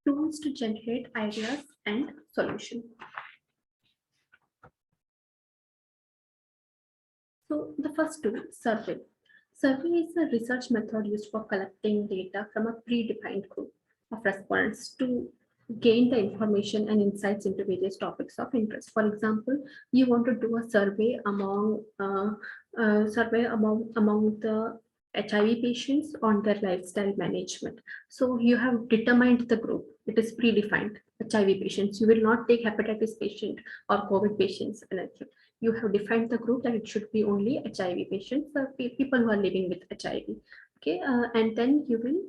Tools to generate ideas and solution. So the first tool, survey. Survey is a research method used for collecting data from a predefined group of respondents to gain the information and insights into various topics of interest. For example, you want to do a survey among the HIV patients on their lifestyle management. So you have determined the group. It is predefined HIV patients. You will not take hepatitis patient or COVID patients and anything. You have defined the group that it should be only HIV patients, people who are living with HIV. Okay, and then you will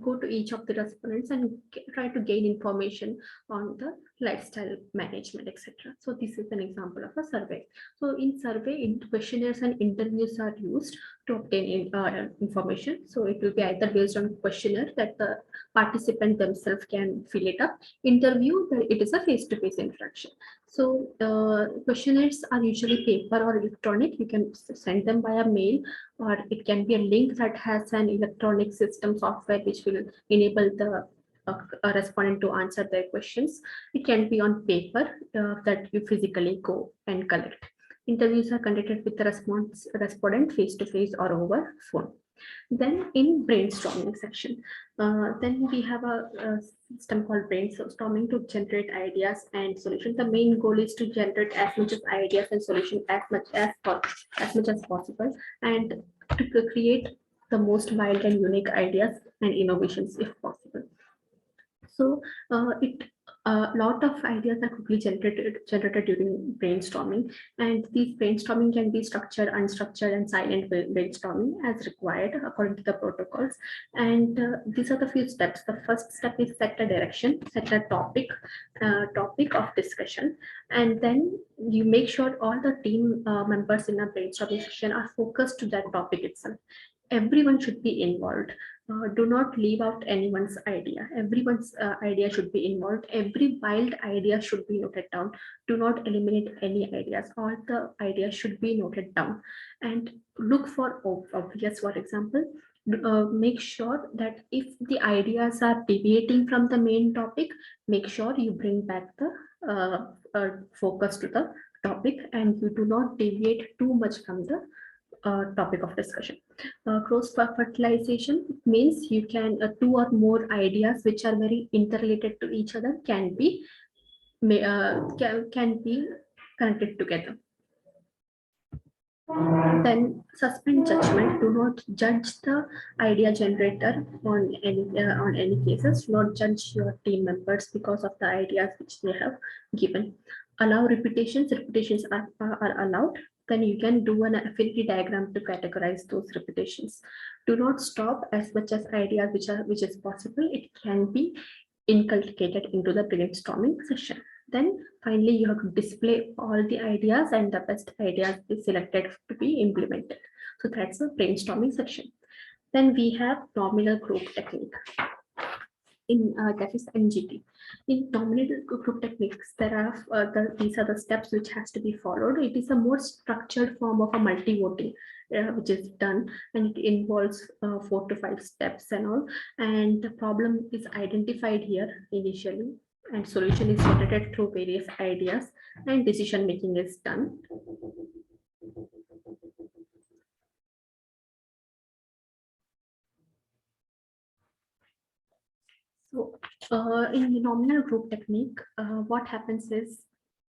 go to each of the respondents and try to gain information on the lifestyle management, etc. So this is an example of a survey. So in survey, questionnaires and interviews are used to obtain information. So it will be either based on questionnaire that the participant themselves can fill it up. Interview, it is a face-to-face interaction. So questionnaires are usually paper or electronic. You can send them via mail, or it can be a link that has an electronic system software which will enable the respondent to answer their questions. It can be on paper that you physically go and collect. Interviews are conducted with the respondent face to face or over phone. Then in brainstorming section, then we have a system called brainstorming to generate ideas and solutions. The main goal is to generate as much as ideas and solutions as much as possible, and to create the most wild and unique ideas and innovations if possible. So it a lot of ideas are quickly generated during brainstorming, and these brainstorming can be structured, unstructured, and silent brainstorming as required according to the protocols. And these are the few steps. The first step is set a direction, set a topic of discussion, and then you make sure all the team members in a brainstorming session are focused to that topic itself. Everyone should be involved. Do not leave out anyone's idea. Everyone's idea should be involved. Every wild idea should be noted down. Do not eliminate any ideas. All the ideas should be noted down, and look for obvious. For example, make sure that if the ideas are deviating from the main topic, make sure you bring back the focus to the topic, and you do not deviate too much from the topic of discussion. Cross fertilization means you can two or more ideas which are very interrelated to each other can be connected together. Then suspend judgment. Do not judge the idea generator on any cases. Do not judge your team members because of the ideas which they have given. Allow repetitions. Repetitions are allowed. Then you can do an affinity diagram to categorize those repetitions. Do not stop as much as ideas which is possible. It can be inculcated into the brainstorming session. Then finally, you have to display all the ideas, and the best ideas is selected to be implemented. So that's the brainstorming section. Then we have nominal group technique. That is NGT. In nominal group techniques, there are these are the steps which has to be followed. It is a more structured form of a multi-voting which is done, and it involves 4 to 5 steps and all. And the problem is identified here initially, and solution is generated through various ideas, and decision making is done. So in the nominal group technique, what happens is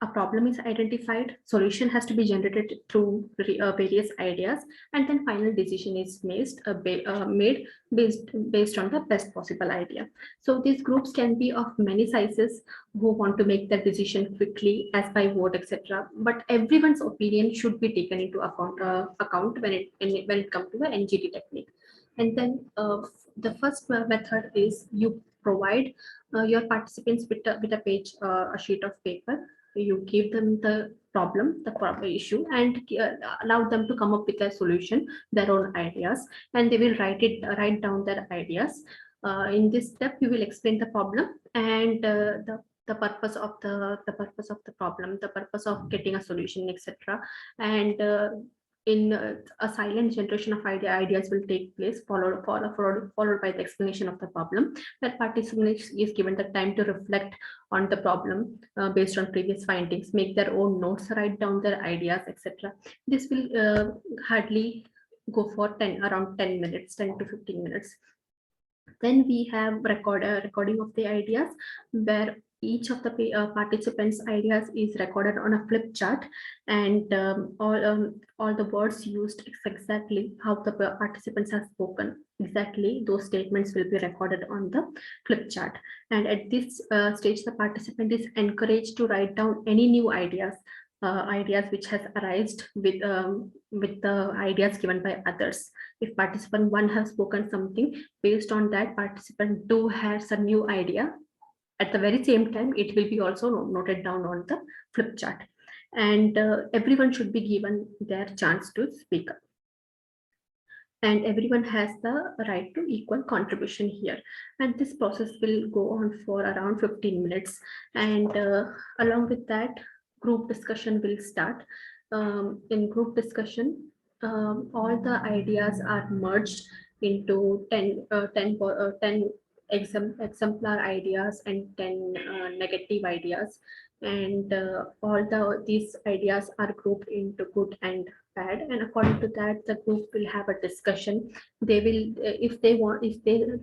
a problem is identified, solution has to be generated through various ideas, and then final decision is made based on the best possible idea. So these groups can be of many sizes who want to make the decision quickly as by vote, etc. But everyone's opinion should be taken into account when it comes to the NGT technique. And then the first method is you provide your participants with a sheet of paper. You give them the problem issue, and allow them to come up with a solution, their own ideas, and they will write down their ideas. In this step, you will explain the problem and the purpose of the problem, the purpose of getting a solution, etc. And in a silent generation of ideas will take place, followed by the explanation of the problem. That participant is given the time to reflect on the problem based on previous findings, make their own notes, write down their ideas, etc. This will hardly go for around 10 minutes, 10 to 15 minutes. Then we have recording of the ideas, where each of the participants' ideas is recorded on a flip chart, and all the words used is exactly how the participants have spoken. Exactly, those statements will be recorded on the flip chart. And at this stage, the participant is encouraged to write down any new ideas which has arisen with the ideas given by others. If participant 1 has spoken something, based on that, participant 2 has a new idea. At the very same time, it will be also noted down on the flip chart. And everyone should be given their chance to speak. And everyone has the right to equal contribution here. And this process will go on for around 15 minutes. And along with that, group discussion will start. In group discussion, all the ideas are merged into 10 exemplar ideas and 10 negative ideas, and these ideas are grouped into good and bad, and according to that the group will have a discussion. They will if they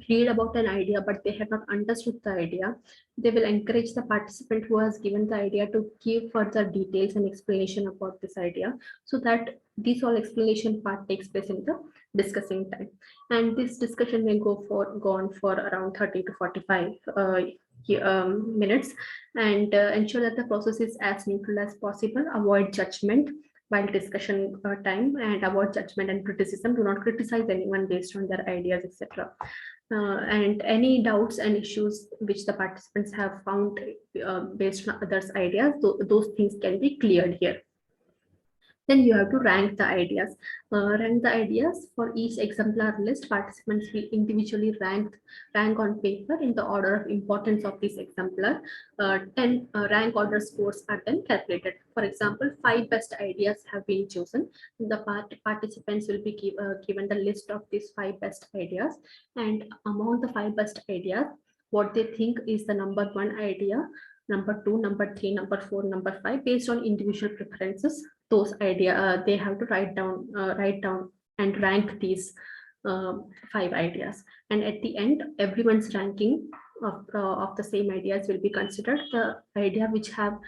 read about an idea but they have not understood the idea, they will encourage the participant who has given the idea to give further details and explanation about this idea, so that this all explanation part takes place in the discussing time. And this discussion may go on for around 30 to 45 minutes, and ensure that the process is as neutral as possible. Avoid judgment while discussion time, and avoid judgment and criticism. Do not criticize anyone based on their ideas, etc. And any doubts and issues which the participants have found based on others' ideas, those things can be cleared here. Then you have to rank the ideas. Rank the ideas for each exemplar list. Participants will individually rank on paper in the order of importance of this exemplar. 10 rank order scores are then calculated. For example, 5 best ideas have been chosen. The participants will be given the list of these 5 best ideas, and among the 5 best ideas, what they think is the number 1 idea, number 2, number 3, number 4, number 5, based on individual preferences. Those idea they have to write down and rank these 5 ideas, and at the end everyone's ranking of the same ideas will be considered. The idea which have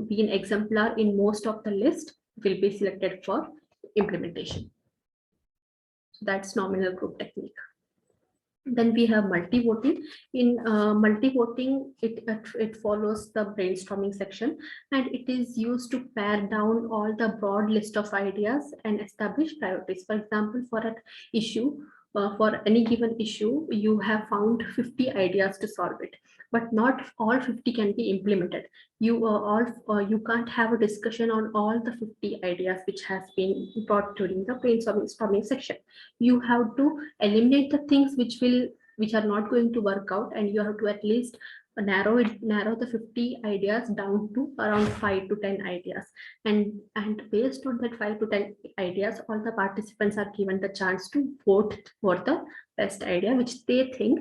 been exemplar in most of the list will be selected for implementation. So that's nominal group technique. Then we have multi-voting. In multi-voting, it follows the brainstorming section, and it is used to pare down all the broad list of ideas and establish priorities. For example, for an issue, for any given issue, you have found 50 ideas to solve it, but not all 50 can be implemented. You can't have a discussion on all the 50 ideas which has been brought during the brainstorming section. You have to eliminate the things which are not going to work out, and you have to at least narrow the 50 ideas down to around 5 to 10 ideas, and based on that 5 to 10 ideas, all the participants are given the chance to vote for the best idea which they think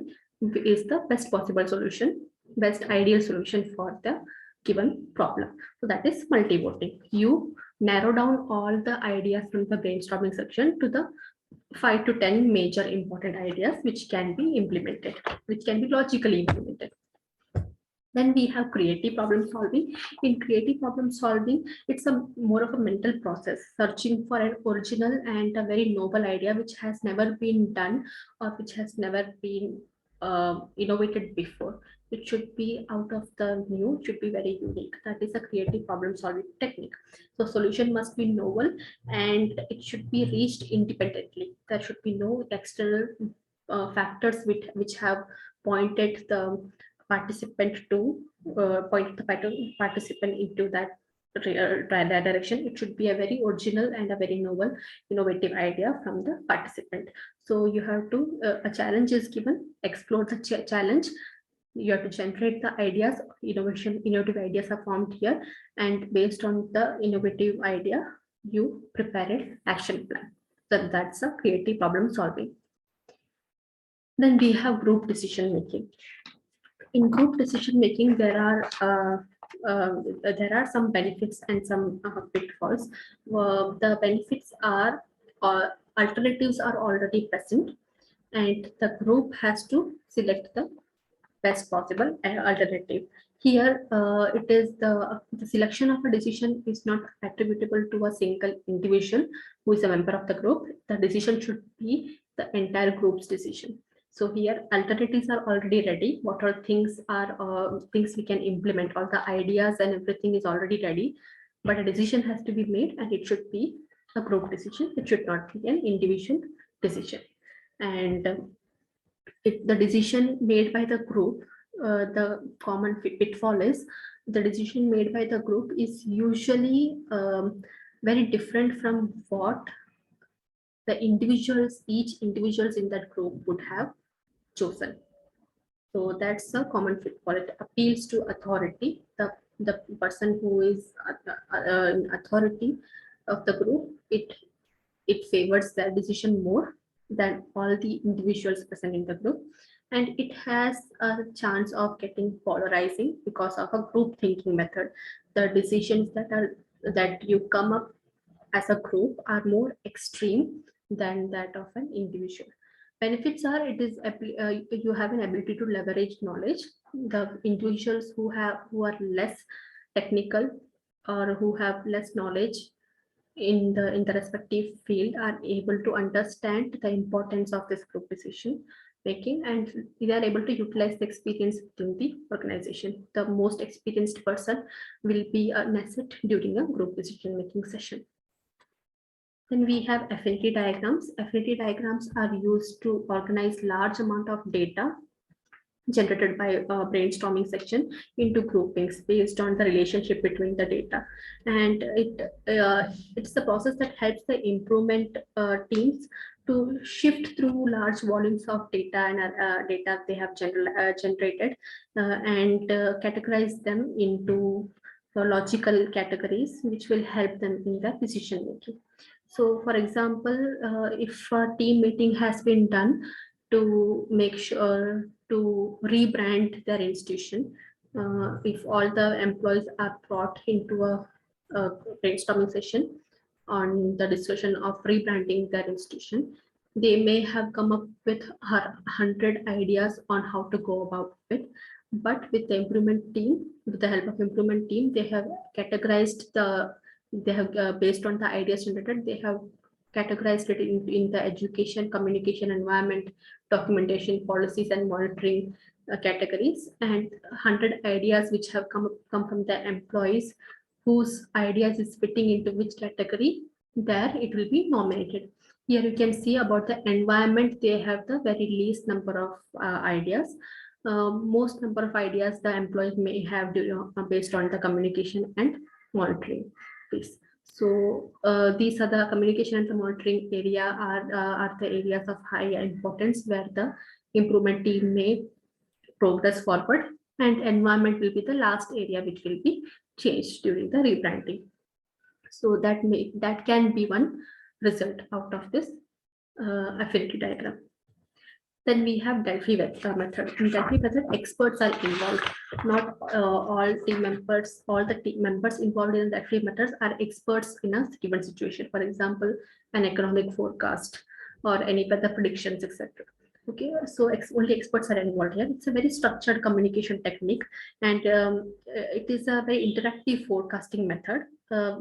is the best possible solution, best ideal solution for the given problem. So that is multi-voting. You narrow down all the ideas from the brainstorming section to the 5 to 10 major important ideas which can be implemented, which can be logically implemented. Then we have creative problem solving. In creative problem solving, it's more of a mental process, searching for an original and a very novel idea which has never been done or which has never been innovated before. It should be out of the new, it should be very unique. That is a creative problem solving technique. So solution must be novel and it should be reached independently. There should be no external factors which have pointed the participant to point the participant into that direction. It should be a very original and a very novel, innovative idea from the participant. So you have to, a challenge is given, explore the challenge. You have to generate the ideas, innovative ideas are formed here, and based on the innovative idea, you prepare an action plan. So that's a creative problem solving. Then we have group decision making. In group decision making, there are some benefits and some pitfalls. The benefits are alternatives are already present, and the group has to select the best possible alternative. Here, it is the selection of a decision is not attributable to a single individual who is a member of the group. The decision should be the entire group's decision. So here, alternatives are already ready. What are things we can implement? All the ideas and everything is already ready, but a decision has to be made, and it should be a group decision. It should not be an individual decision. And if the decision made by the group, the common pitfall is the decision made by the group is usually very different from what the each individuals in that group would have chosen. So that's a common pitfall. It appeals to authority. The person who is authority of the group, it favors their decision more than all the individuals present in the group, and it has a chance of getting polarizing because of a group thinking method. The decisions that you come up as a group are more extreme than that of an individual. Benefits are you have an ability to leverage knowledge. The individuals who are less technical or who have less knowledge in the respective field are able to understand the importance of this group decision making, and they are able to utilize the experience within the organization. The most experienced person will be an asset during a group decision making session. Then we have affinity diagrams. Affinity diagrams are used to organize large amount of data generated by a brainstorming section into groupings based on the relationship between the data, and it's the process that helps the improvement teams to shift through large volumes of data and data they have generated and categorize them into logical categories which will help them in the decision making. So for example, if a team meeting has been done to make sure to rebrand their institution, if all the employees are brought into a brainstorming session on the discussion of rebranding their institution, they may have come up with 100 ideas on how to go about it. But with the improvement team, with the help of improvement team, they have categorized based on the ideas generated, they have categorized it in the education, communication, environment, documentation, policies, and monitoring categories. And 100 ideas which have come from the employees whose ideas is fitting into which category, there it will be nominated. Here you can see about the environment, they have the very least number of ideas. Most number of ideas the employees may have based on the communication and monitoring piece. So these are the communication and the monitoring area are the areas of high importance where the improvement team may progress forward, and environment will be the last area which will be changed during the rebranding. So that can be one result out of this affinity diagram. Then we have Delphi method. In Delphi method, experts are involved. Not all team members, all the team members involved in Delphi methods are experts in a given situation. For example, an economic forecast or any weather predictions, etc. Okay, so only experts are involved here. It's a very structured communication technique, and it is a very interactive forecasting method,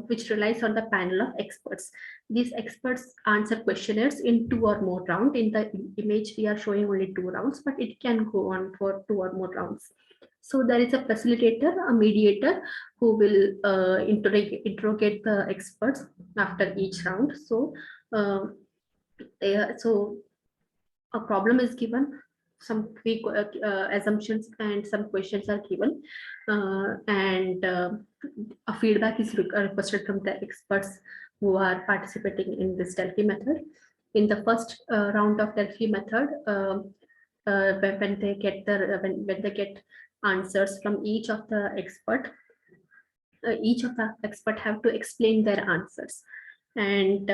which relies on the panel of experts. These experts answer questionnaires in 2 or more rounds. In the image, we are showing only 2 rounds, but it can go on for 2 or more rounds. So there is a facilitator, a mediator, who will interrogate the experts after each round. So, a problem is given, some quick assumptions and some questions are given, and a feedback is requested from the experts who are participating in this Delphi method. In the first round of Delphi method, when they get answers from each of the expert have to explain their answers. and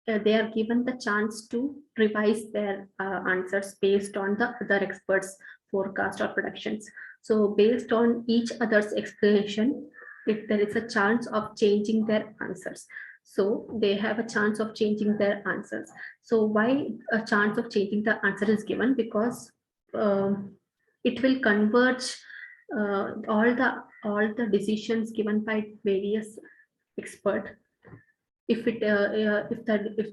they are given the chance to revise their answers based on the other experts' forecast or predictions. So based on each other's explanation, if there is a chance of changing their answers, so they have a chance of changing their answers. So why a chance of changing the answer is given? Because it will converge all the decisions given by various expert. If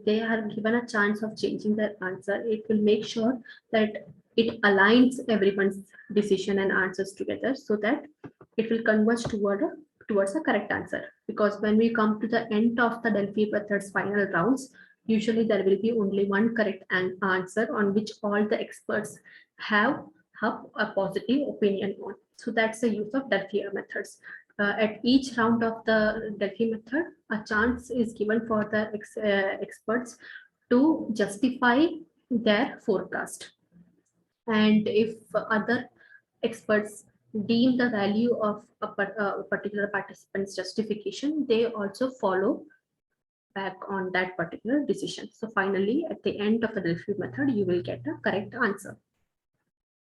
they are given a chance of changing their answer, it will make sure that it aligns everyone's decision and answers together, so that it will converge towards a correct answer. Because when we come to the end of the Delphi method's final rounds, usually there will be only one correct answer on which all the experts have a positive opinion on. So that's the use of Delphi methods. At each round of the Delphi method, a chance is given for the experts to justify their forecast. And if other experts deem the value of a particular participant's justification, they also follow back on that particular decision. So finally, at the end of the Delphi method, you will get a correct answer.